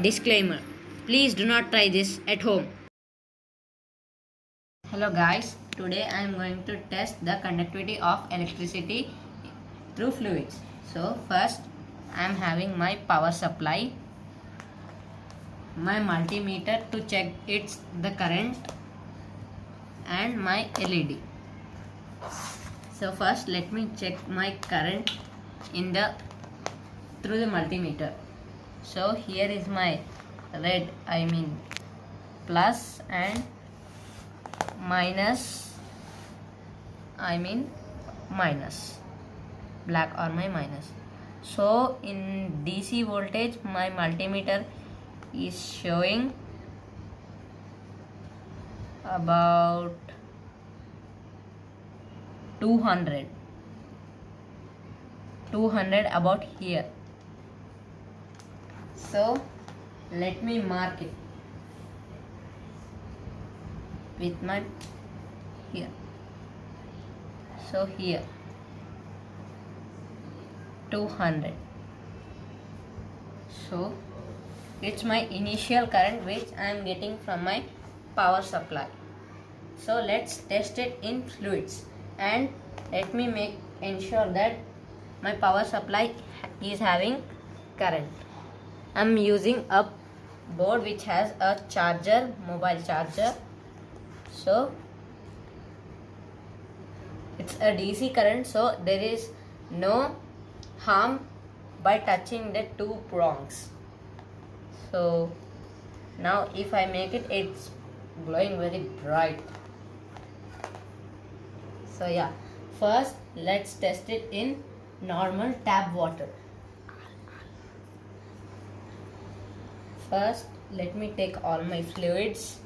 Disclaimer: please do not try this at home. Hello guys, today I am going to test the conductivity of electricity through fluids. So first I am having my power supply, my multimeter to check the current, and my LED. So first let me check my current through the multimeter. So here is my red, plus, and minus, minus, black or my minus. So in DC voltage my multimeter is showing about 200 about here. So let me mark it with my here. So here 200. So it's my initial current which I am getting from my power supply. So let's test it in fluids, and let me ensure that my power supply is having current. I'm using a board which has a charger, mobile charger. So it's a DC current, so there is no harm by touching the two prongs. So now if I make it, it's glowing very bright. So yeah, first let's test it in normal tap water. First let me take all my fluids.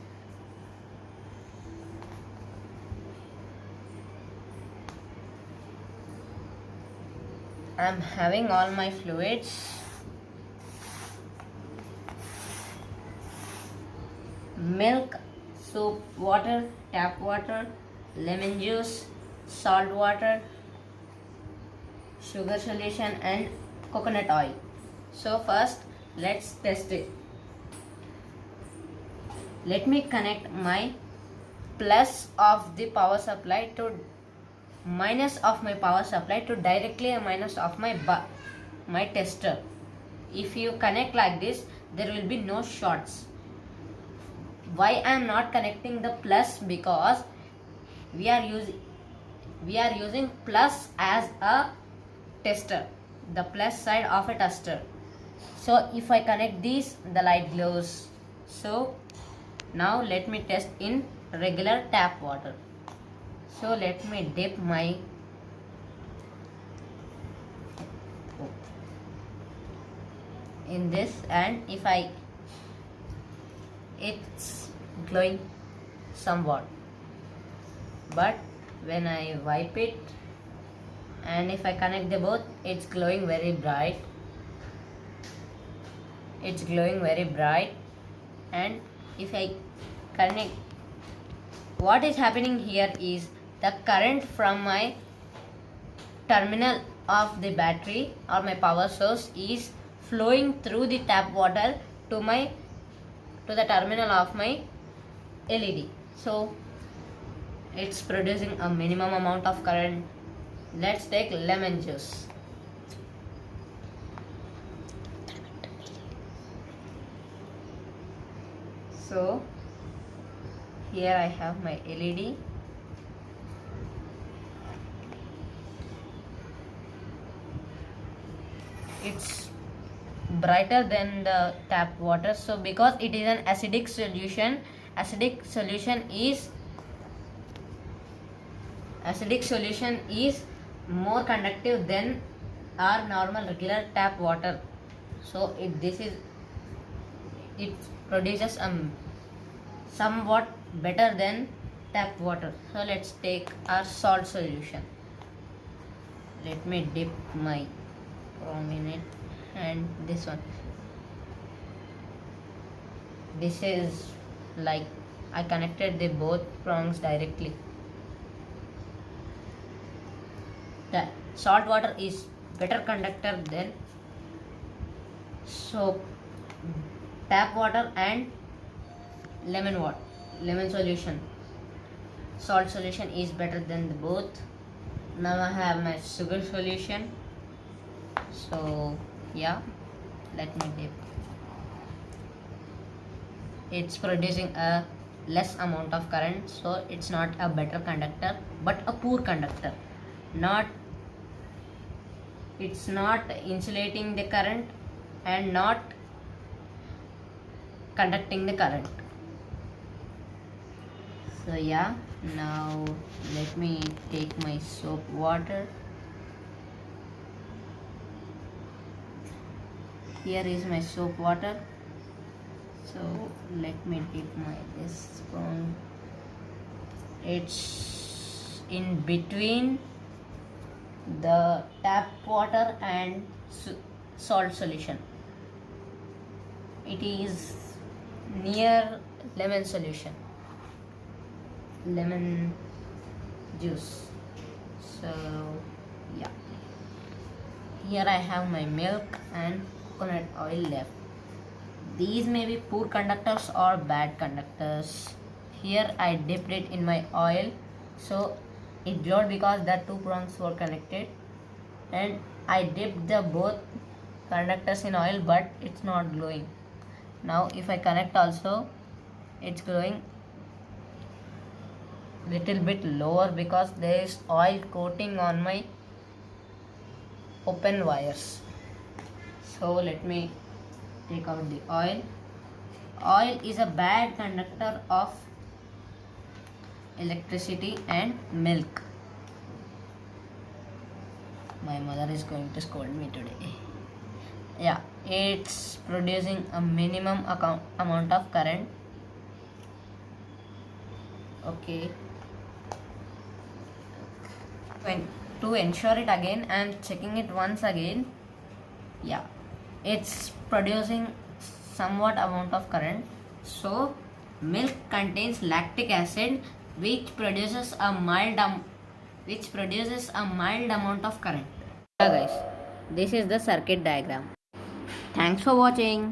I'm having all my fluids. Milk, soap water, tap water, lemon juice, salt water, sugar solution, and coconut oil. So first let's test it. Let me connect my plus of the power supply to minus of my power supply to directly a minus of my tester. If you connect like this, there will be no shorts. Why I am not connecting the plus? Because we are using plus as a tester, the plus side of a tester. So if I connect these, the light glows. So now let me test in regular tap water. So let me dip my in this, and it's glowing somewhat, but when I wipe it and if I connect the both, it's glowing very bright. It's glowing very bright. And if I connect, what is happening here is the current from my terminal of the battery or my power source is flowing through the tap water to the terminal of my LED. So it's producing a minimum amount of current. Let's take lemon juice. So here I have my LED. It's brighter than the tap water, so because it is an acidic solution, acidic solution is more conductive than our normal regular tap water. So it produces somewhat better than tap water. So let's take our salt solution. Let me dip my prong in it, and this one. This is like I connected the both prongs directly. The salt water is better conductor than soap tap water and lemon solution. Salt solution is better than the both. Now I have my sugar solution. So yeah, let me dip. It's producing a less amount of current, so it's not a better conductor but a poor conductor. It's not insulating the current and not conducting the current. So yeah, now let me take my soap water. Here is my soap water. So let me dip this spoon. It's in between the tap water and salt solution. It is near lemon solution, lemon juice. So yeah, here I have my milk and coconut oil left. These may be poor conductors or bad conductors. Here I dipped it in my oil, so it glowed because the two prongs were connected, and I dipped the both conductors in oil, but it's not glowing. Now if I connect also, it's glowing little bit lower because there is oil coating on my open wires. So let me take out the oil. Oil is a bad conductor of electricity and milk. My mother is going to scold me today. Yeah, it's producing a minimum amount of current. Okay. To ensure it again, I am checking it once again. Yeah, it's producing somewhat amount of current. So milk contains lactic acid, which produces a mild amount of current. Yeah guys, this is the circuit diagram. Thanks for watching.